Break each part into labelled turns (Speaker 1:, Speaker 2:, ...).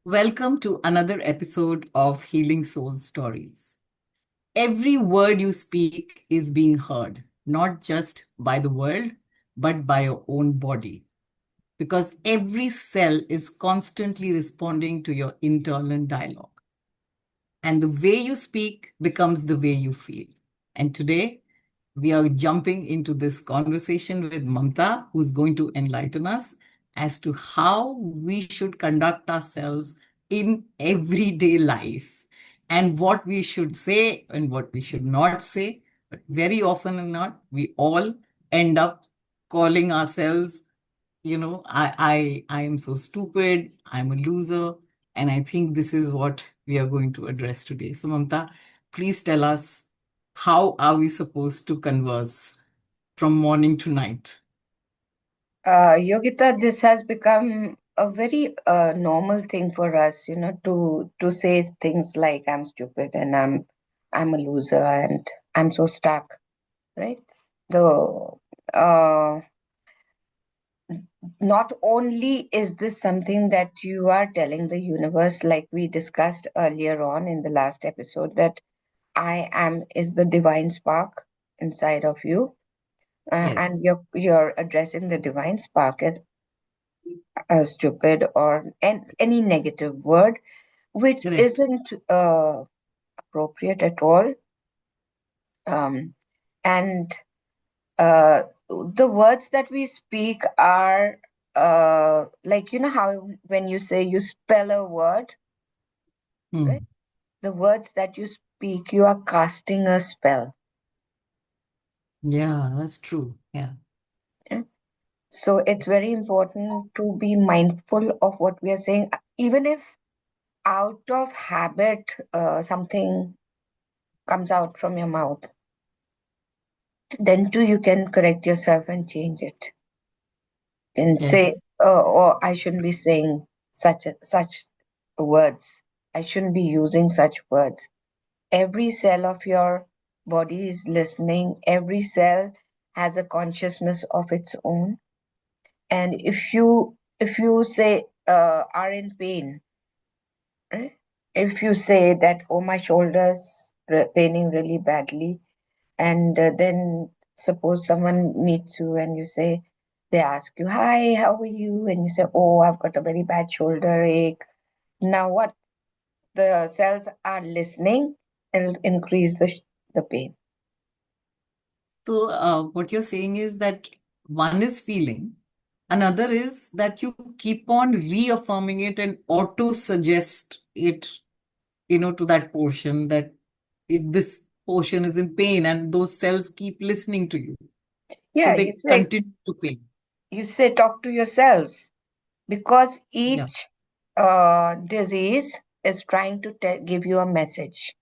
Speaker 1: Welcome to another episode of Healing Soul Stories. Every word you speak is being heard, not just by the world, but by your own body, because every cell is constantly responding to your internal dialogue. And the way you speak becomes the way you feel. And today, we are jumping into this conversation with Mamta, who's going to enlighten us as to how we should conduct ourselves in everyday life and what we should say and what we should not say. But very often and not, we all end up calling ourselves, I am so stupid, I'm a loser, and I think this is what we are going to address today. So, Mamta, please tell us, how are we supposed to converse from morning to night?
Speaker 2: Yogita, this has become a very normal thing for us, to say things like I'm stupid and I'm a loser and I'm so stuck, right? The uh, Not only is this something that you are telling the universe, like we discussed earlier on in the last episode, that I am is the divine spark inside of you,
Speaker 1: Yes,
Speaker 2: and you're addressing the divine spark as stupid or any negative word which
Speaker 1: correct.
Speaker 2: isn't appropriate at all. Um, and the words that we speak are like, how when you say you spell a word, right?
Speaker 1: Hmm.
Speaker 2: The words that you speak, you are casting a spell.
Speaker 1: Yeah, that's true. Yeah.
Speaker 2: Yeah? So it's very important to be mindful of what we are saying, even if out of habit something comes out from your mouth, then too you can correct yourself and change it and say,
Speaker 1: Yes.
Speaker 2: oh, I shouldn't be saying such words. I shouldn't be using such words. Every cell of your body is listening. Every cell has a consciousness of its own. And if you say are in pain, right? If you say that, oh, my shoulders paining really badly, and then suppose someone meets you and you say, they ask you, hi, how are you? And you say, oh, I've got a very bad shoulder ache. Now what? The cells are listening and increase the pain.
Speaker 1: So, what you're saying is that one is feeling, another is that you keep on reaffirming it and auto suggest it, to that portion that this portion is in pain, and those cells keep listening to you. So
Speaker 2: Yeah,
Speaker 1: they continue to pain.
Speaker 2: you say talk to your cells, because
Speaker 1: Yeah.
Speaker 2: each disease is trying to give you a message.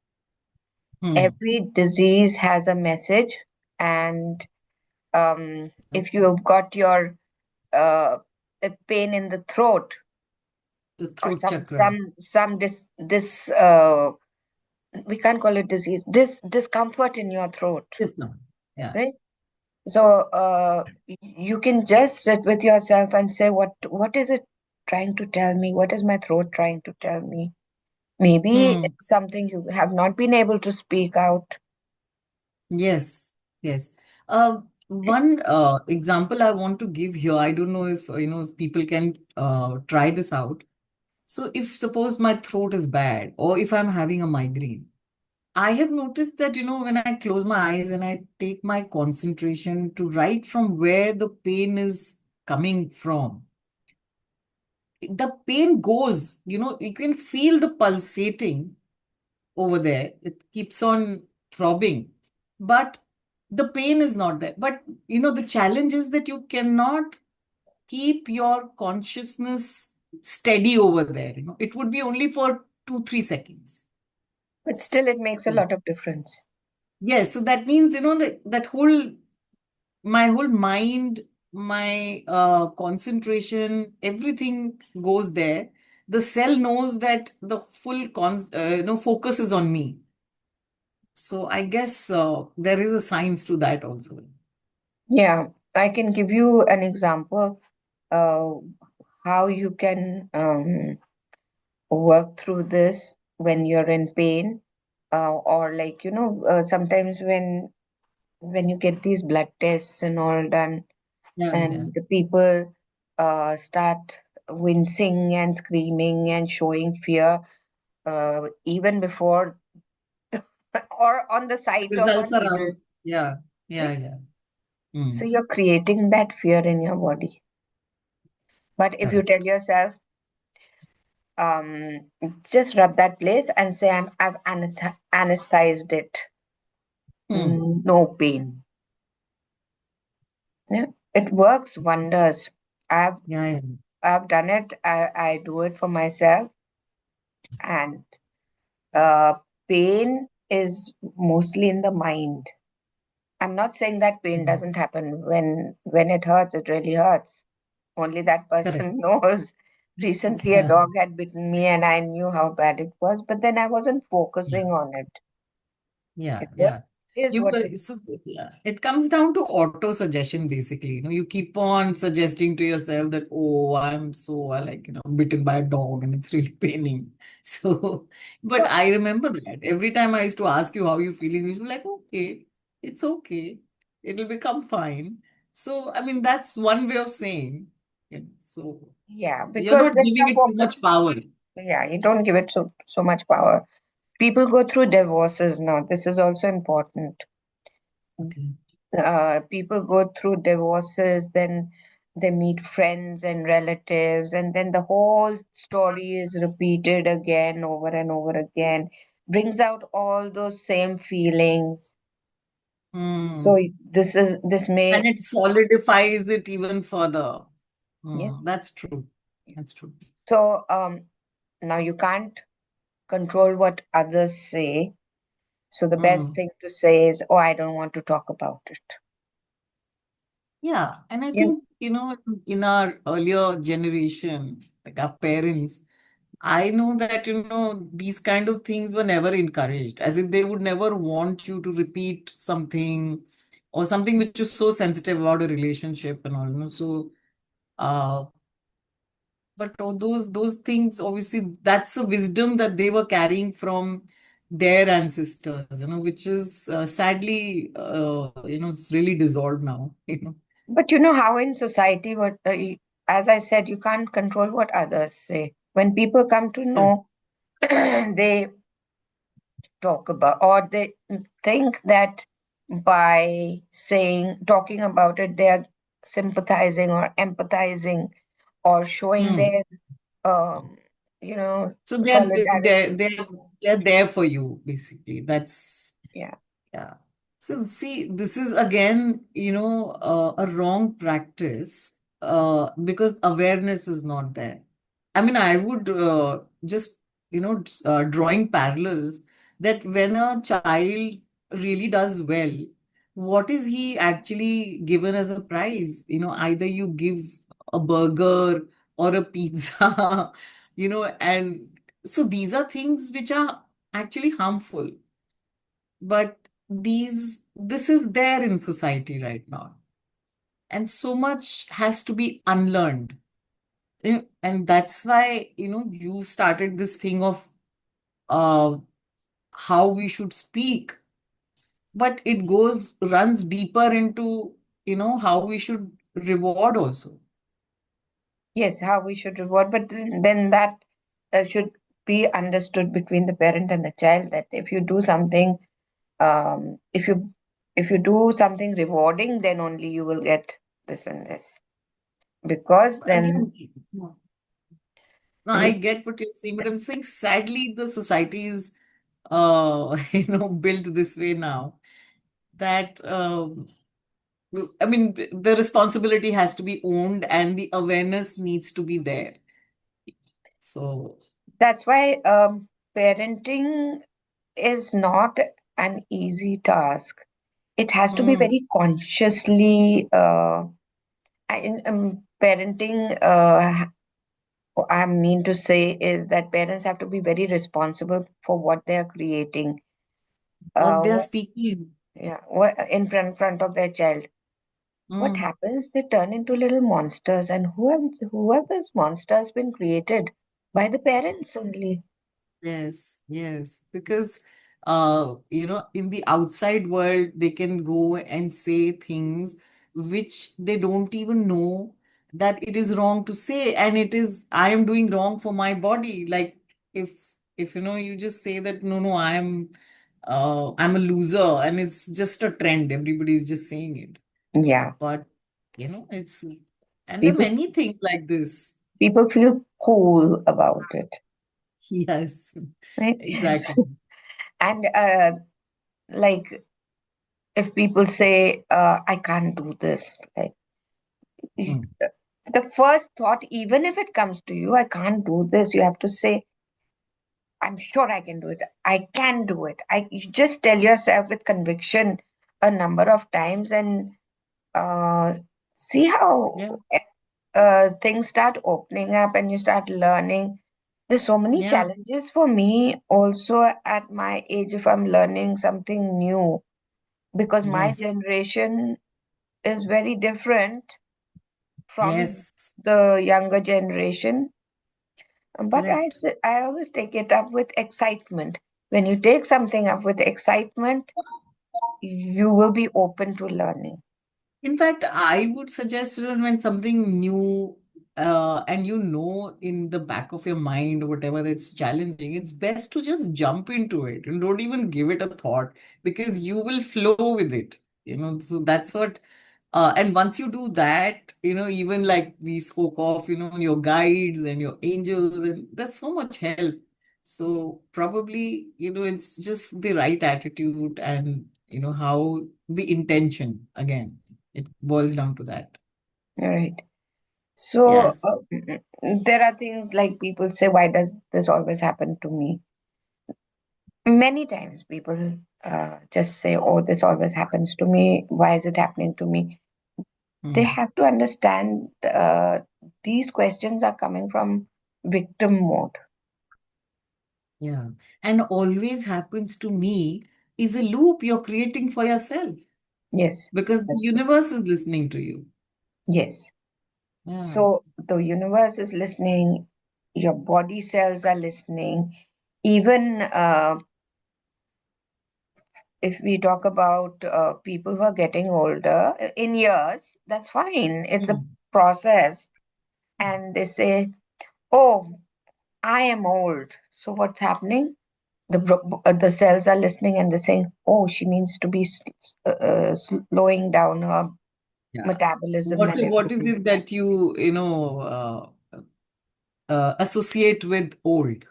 Speaker 1: Hmm.
Speaker 2: Every disease has a message, and if you have got your a pain in the throat,
Speaker 1: The
Speaker 2: or
Speaker 1: throat chakra.
Speaker 2: some this we can't call it disease, this discomfort in your throat,
Speaker 1: Yes, no. Yeah.
Speaker 2: right? So you can just sit with yourself and say, what is it trying to tell me? What is my throat trying to tell me? Maybe
Speaker 1: Hmm.
Speaker 2: it's something you have not been able to speak out.
Speaker 1: Yes. Yes. One example I want to give here, I don't know if if people can try this out. So if suppose my throat is bad or if I'm having a migraine, I have noticed that, when I close my eyes and I take my concentration to write from where the pain is coming from, the pain goes, you can feel the pulsating over there. It keeps on throbbing, but the pain is not there. But, the challenge is that you cannot keep your consciousness steady over there. It would be only for 2, 3 seconds.
Speaker 2: But still it makes a lot of difference.
Speaker 1: Yes, so that means, that whole, my whole mind, my concentration, everything goes there. The cell knows that the full focus is on me. So I guess there is a science to that also.
Speaker 2: Yeah, I can give you an example uh, how you can work through this when you're in pain, or like, sometimes when you get these blood tests and all done,
Speaker 1: Yeah, yeah.
Speaker 2: and the people start wincing and screaming and showing fear, even before or on the sight of a
Speaker 1: Results are
Speaker 2: needle.
Speaker 1: out. Yeah,
Speaker 2: Yeah.
Speaker 1: yeah, yeah.
Speaker 2: So
Speaker 1: Mm,
Speaker 2: you're creating that fear in your body. But if you
Speaker 1: correct.
Speaker 2: tell yourself, just rub that place and say, I've anesthetized it.
Speaker 1: Mm,
Speaker 2: No pain. Yeah. It works wonders. I've
Speaker 1: yeah, yeah.
Speaker 2: I've done it. I do it for myself, and uh, pain is mostly in the mind. I'm not saying that pain
Speaker 1: Mm,
Speaker 2: doesn't happen. When it hurts, it really hurts. Only that
Speaker 1: correct.
Speaker 2: person knows. Recently, a
Speaker 1: Yeah,
Speaker 2: dog had bitten me, and I knew how bad it was, but then I wasn't
Speaker 1: yeah.
Speaker 2: focusing on it.
Speaker 1: Yeah,
Speaker 2: It was
Speaker 1: yeah.
Speaker 2: is
Speaker 1: You
Speaker 2: what it.
Speaker 1: so, yeah, it comes down to auto suggestion basically. You keep on suggesting to yourself that, oh, I'm so like, bitten by a dog and it's really paining. So, but
Speaker 2: So
Speaker 1: I remember that every time I used to ask you how you feeling, you used to be like, okay, it's okay. It'll become fine. So, I mean, that's one way of saying, so
Speaker 2: yeah,
Speaker 1: you're
Speaker 2: because
Speaker 1: not
Speaker 2: then
Speaker 1: giving
Speaker 2: you're
Speaker 1: it too
Speaker 2: focused.
Speaker 1: much power.
Speaker 2: Yeah, you don't give it so much power. People go through divorces now. This is also important.
Speaker 1: Okay.
Speaker 2: People go through divorces, then they meet friends and relatives, and then the whole story is repeated again, over and over again, brings out all those same feelings. So
Speaker 1: Hmm.
Speaker 2: this
Speaker 1: And
Speaker 2: may.
Speaker 1: it solidifies it even further.
Speaker 2: Yes.
Speaker 1: That's true. That's true.
Speaker 2: So now you can't control what others say. So the best
Speaker 1: Mm.
Speaker 2: thing to say is, "Oh, I don't want to talk about it."
Speaker 1: Yeah. And I
Speaker 2: You
Speaker 1: think, in our earlier generation, like our parents, I know that, these kind of things were never encouraged, as in they would never want you to repeat something or something which is so sensitive about a relationship and all, So, uh, but all those things, obviously, that's a wisdom that they were carrying from their ancestors, which is sadly, it's really dissolved now,
Speaker 2: But you know how in society, as I said, you can't control what others say. When people come to
Speaker 1: Yeah.
Speaker 2: know, they talk about, or they think that by talking about it, they are sympathizing or empathizing or showing
Speaker 1: Hmm.
Speaker 2: their, um,
Speaker 1: So they're they're
Speaker 2: solidarity.
Speaker 1: they're they're there for you, basically. That's
Speaker 2: Yeah.
Speaker 1: Yeah. So see, this is again, a wrong practice because awareness is not there. I mean, I would just, drawing parallels that when a child really does well, what is he actually given as a prize? Either you give a burger or a pizza, and so these are things which are actually harmful, but this is there in society right now, and so much has to be unlearned. And that's why you started this thing of uh, how we should speak, but it runs deeper into how we should reward also.
Speaker 2: Yes, how we should reward, but then that should be understood between the parent and the child, that if you do something, um, if you if you do something rewarding, then only you will get this and this. Because then,
Speaker 1: Again, no, I get what you're saying, but I'm saying sadly the society is built this way now, that I mean, the responsibility has to be owned and the awareness needs to be there. So,
Speaker 2: that's why parenting is not an easy task. It has to be
Speaker 1: mm,
Speaker 2: very consciously. In parenting, what I mean to say is that parents have to be very responsible for what they are creating.
Speaker 1: what they are
Speaker 2: What,
Speaker 1: speaking.
Speaker 2: yeah, what in front of their child. What
Speaker 1: Mm,
Speaker 2: happens? They turn into little monsters, and who have those monsters been created? by the parents only.
Speaker 1: Yes, yes. Because in the outside world, they can go and say things which they don't even know that it is wrong to say, and I am doing wrong for my body. Like if you just say that no, no, I'm a loser, and it's just a trend. Everybody's just saying it.
Speaker 2: Yeah,
Speaker 1: But it's and there are
Speaker 2: people
Speaker 1: many things like this.
Speaker 2: people feel cool about it,
Speaker 1: Yes,
Speaker 2: right?
Speaker 1: exactly.
Speaker 2: So, and like if people say, I can't do this, like y-
Speaker 1: Mm.
Speaker 2: the first thought, even if it comes to you, I can't do this, you have to say, I'm sure I can do it. I can do it. You just tell yourself with conviction a number of times, and uh, see how
Speaker 1: Yeah,
Speaker 2: things start opening up and you start learning. There's so many
Speaker 1: yeah,
Speaker 2: challenges for me also at my age if I'm learning something new, because my
Speaker 1: yes,
Speaker 2: generation is very different from
Speaker 1: yes,
Speaker 2: the younger generation. But
Speaker 1: correct.
Speaker 2: I always take it up with excitement. When you take something up with excitement, you will be open to learning.
Speaker 1: In fact, I would suggest when something new, and in the back of your mind or whatever that's challenging, it's best to just jump into it and don't even give it a thought because you will flow with it. So that's what. And once you do that, even like we spoke of, your guides and your angels, and there's so much help. So probably, it's just the right attitude and, how the intention again. It boils down to that.
Speaker 2: All right. So
Speaker 1: Yes.
Speaker 2: there are things like people say, why does this always happen to me? Many times people just say, oh, this always happens to me. Why is it happening to me? They
Speaker 1: Hmm.
Speaker 2: have to understand these questions are coming from victim mode.
Speaker 1: Yeah. And always happens to me is a loop you're creating for yourself
Speaker 2: Yes,
Speaker 1: because the
Speaker 2: that's right.
Speaker 1: universe is listening to you.
Speaker 2: Yes.
Speaker 1: Yeah.
Speaker 2: So the universe is listening, your body cells are listening. Even if we talk about people who are getting older in years, that's fine. It's a
Speaker 1: Hmm.
Speaker 2: process. And they say, oh, I am old. So what's happening? The cells are listening and they're saying, oh, she needs to be slowing down her
Speaker 1: Yeah.
Speaker 2: metabolism
Speaker 1: What
Speaker 2: and
Speaker 1: what is
Speaker 2: everything.
Speaker 1: it that associate with old?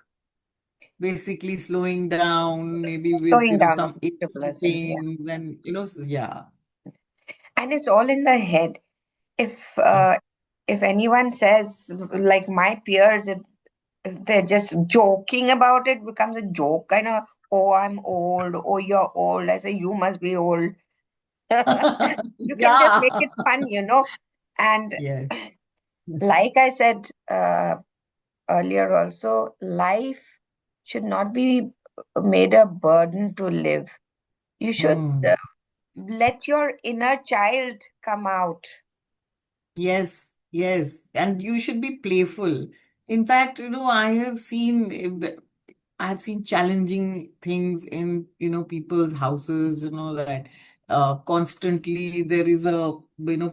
Speaker 1: Basically slowing down, maybe with
Speaker 2: Slowing down of
Speaker 1: some aching
Speaker 2: metabolism. Yeah.
Speaker 1: pains and yeah.
Speaker 2: And it's all in the head. If
Speaker 1: Yes.
Speaker 2: if anyone says, like my peers, if they're just joking about it, becomes a joke kind of, oh, I'm old, oh, you're old. I say, you must be old. You can just make
Speaker 1: Yeah.
Speaker 2: it fun, you know. And
Speaker 1: Yes.
Speaker 2: like I said earlier, also, life should not be made a burden to live. You should
Speaker 1: Hmm.
Speaker 2: let your inner child come out.
Speaker 1: Yes, yes. And you should be playful. In fact, I have seen challenging things in, people's houses, that constantly there is a,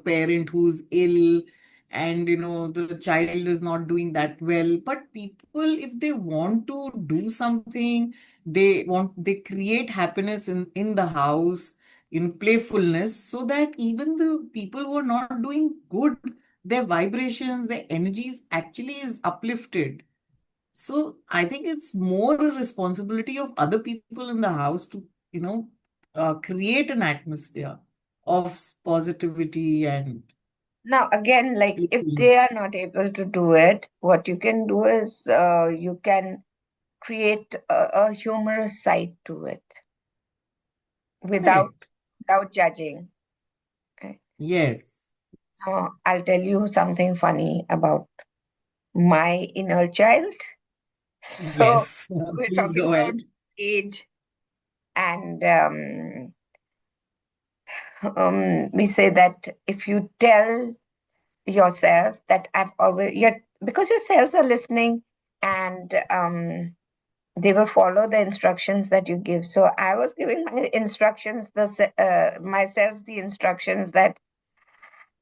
Speaker 1: parent who's ill and, the child is not doing that well. But people, if they want to do something, they create happiness in the house, in playfulness, so that even the people who are not doing good, their vibrations, their energies actually is uplifted. So I think it's more a responsibility of other people in the house to, create an atmosphere of positivity and
Speaker 2: Now, again, like if they
Speaker 1: playfulness.
Speaker 2: are not able to do it, what you can do is you can create a humorous side to it without
Speaker 1: Correct.
Speaker 2: without judging. Right?
Speaker 1: Yes.
Speaker 2: Now, I'll tell you something funny about my inner child. So
Speaker 1: Yes.
Speaker 2: we're
Speaker 1: Please
Speaker 2: talking
Speaker 1: go
Speaker 2: about
Speaker 1: ahead.
Speaker 2: age, and we say that if you tell yourself that I've always, yet because your cells are listening, and they will follow the instructions that you give. So I was giving my instructions, myself the instructions that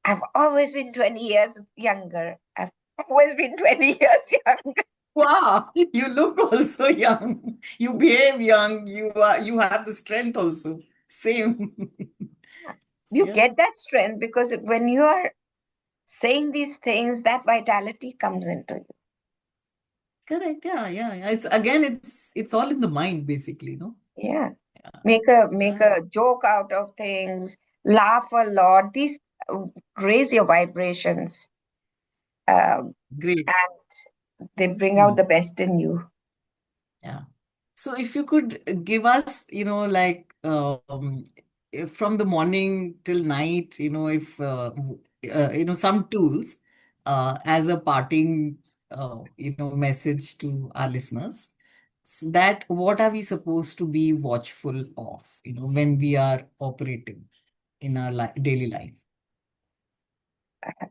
Speaker 2: I've always been 20 years younger. I've always been 20 years younger.
Speaker 1: Wow, you look also young. You behave young. You have the strength also. Same.
Speaker 2: You
Speaker 1: Yeah.
Speaker 2: get that strength because when you are saying these things, that vitality comes into you.
Speaker 1: Correct. Yeah, yeah, yeah. It's again, it's all in the mind, basically, no?
Speaker 2: Yeah.
Speaker 1: Yeah.
Speaker 2: Make
Speaker 1: Right.
Speaker 2: a joke out of things, laugh a lot. These raise your vibrations, um,
Speaker 1: Great.
Speaker 2: and they bring out
Speaker 1: Hmm.
Speaker 2: the best in you.
Speaker 1: Yeah. So if you could give us, from the morning till night, if some tools as a parting, message to our listeners, that what are we supposed to be watchful of, when we are operating in our daily life?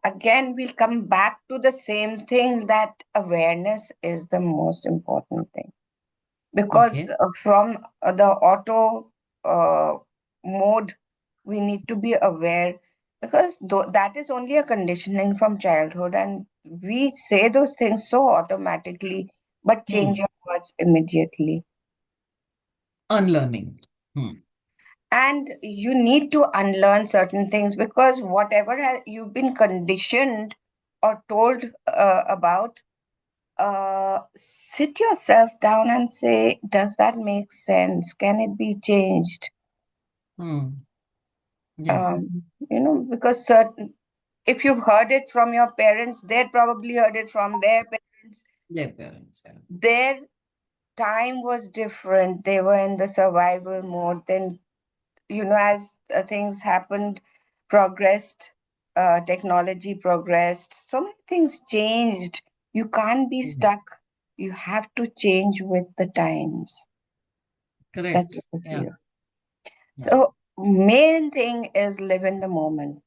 Speaker 2: Again, we'll come back to the same thing that awareness is the most important thing. Because
Speaker 1: Okay.
Speaker 2: from the auto uh, mode, we need to be aware because that is only a conditioning from childhood, and we say those things so automatically, but change
Speaker 1: Hmm.
Speaker 2: your words immediately.
Speaker 1: Unlearning. Hmm.
Speaker 2: And you need to unlearn certain things because whatever you've been conditioned or told about, sit yourself down and say, does that make sense? Can it be changed?
Speaker 1: Hmm. Yes.
Speaker 2: Um, because if you've heard it from your parents, they probably heard it from their parents.
Speaker 1: Their parents. Yeah.
Speaker 2: Their time was different. They were in the survival mode. Then, as things happened, progressed, technology progressed, so many things changed. You can't be
Speaker 1: Yes.
Speaker 2: stuck. You have to change with the times. That's
Speaker 1: Correct.
Speaker 2: what I
Speaker 1: Yeah.
Speaker 2: feel.
Speaker 1: Yeah.
Speaker 2: So, main thing is live in the moment.